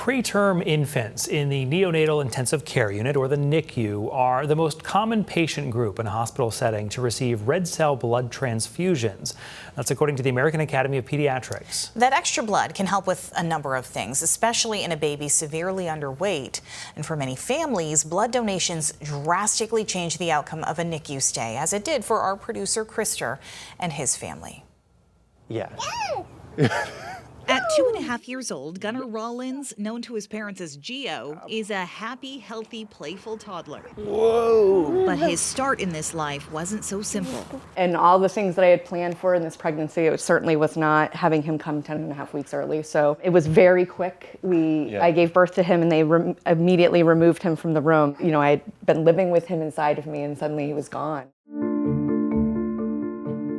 Preterm infants in the neonatal intensive care unit, or the NICU, are the most common patient group in a hospital setting to receive red cell blood transfusions. That's according to the American Academy of Pediatrics. That extra blood can help with a number of things, especially in a baby severely underweight. And for many families, blood donations drastically change the outcome of a NICU stay, as it did for our producer, Krister, and his family. Yeah. At 2.5 years old, Gunnar Rollins, known to his parents as Gio, is a happy, healthy, playful toddler. Whoa! But his start in this life wasn't so simple. And all the things that I had planned for in this pregnancy, it certainly was not having him come 10.5 weeks early. So it was very quick. I gave birth to him and they immediately removed him from the room. You know, I had been living with him inside of me and suddenly he was gone.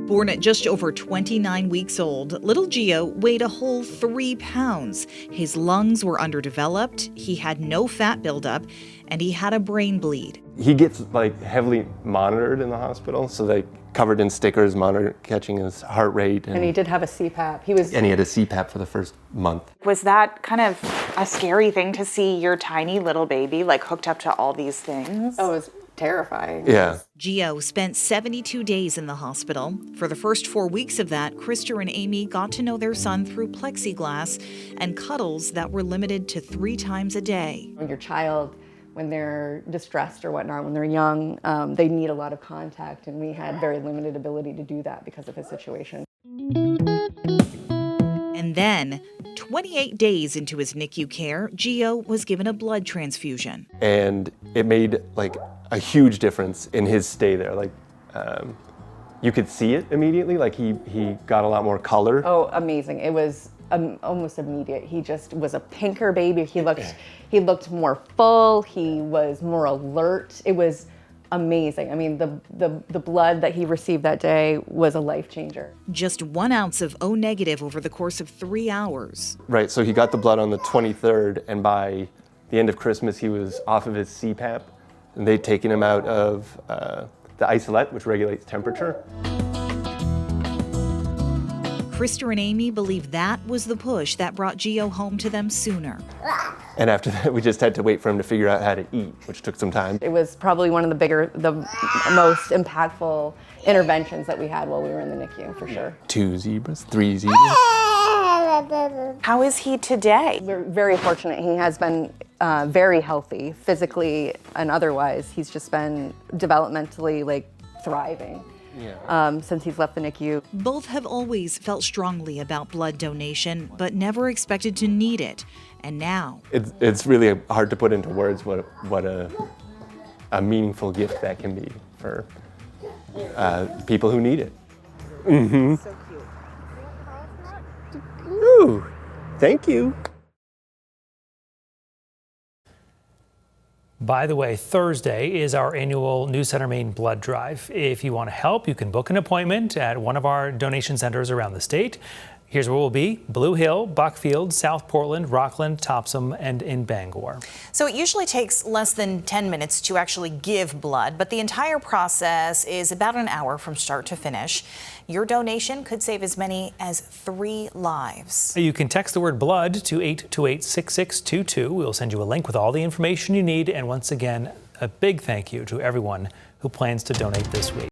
Born at just over 29 weeks old, little Gio weighed a whole 3 pounds. His lungs were underdeveloped, he had no fat buildup, and he had a brain bleed. He gets heavily monitored in the hospital, so they covered in stickers, catching his heart rate. And he did have a CPAP. And he had a CPAP for the first month. Was that kind of a scary thing to see your tiny little baby hooked up to all these things? Oh, it was terrifying. Yeah. Gio spent 72 days in the hospital. For the first 4 weeks of that, Krister and Amy got to know their son through plexiglass and cuddles that were limited to 3 times a day. Your child, when they're distressed or whatnot, when they're young, they need a lot of contact, and we had very limited ability to do that because of his situation. And then, 28 days into his NICU care, Gio was given a blood transfusion. And it made a huge difference in his stay there. You could see it immediately. He got a lot more color. Oh, amazing! It was almost immediate. He just was a pinker baby. He looked more full. He was more alert. It was amazing. I mean, the blood that he received that day was a life changer. Just 1 ounce of O negative over the course of 3 hours. Right. So he got the blood on the 23rd, and by the end of Christmas, he was off of his CPAP. And they'd taken him out of the isolette, which regulates temperature. Krister and Amy believe that was the push that brought Gio home to them sooner. And after that, we just had to wait for him to figure out how to eat, which took some time. It was probably one of the most impactful interventions that we had while we were in the NICU, for sure. 2 zebras, 3 zebras. How is he today? We're very fortunate. He has been very healthy, physically and otherwise. He's just been developmentally thriving since he's left the NICU. Both have always felt strongly about blood donation, but never expected to need it. And now It's really hard to put into words what a meaningful gift that can be for people who need it. Mm-hmm. So cute. Ooh, thank you. By the way, Thursday is our annual News Center Maine blood drive. If you want to help, you can book an appointment at one of our donation centers around the state. Here's where we'll be: Blue Hill, Buckfield, South Portland, Rockland, Topsom, and in Bangor. So it usually takes less than 10 minutes to actually give blood, but the entire process is about an hour from start to finish. Your donation could save as many as 3 lives. You can text the word blood to 828-6622. We'll send you a link with all the information you need. And once again, a big thank you to everyone who plans to donate this week.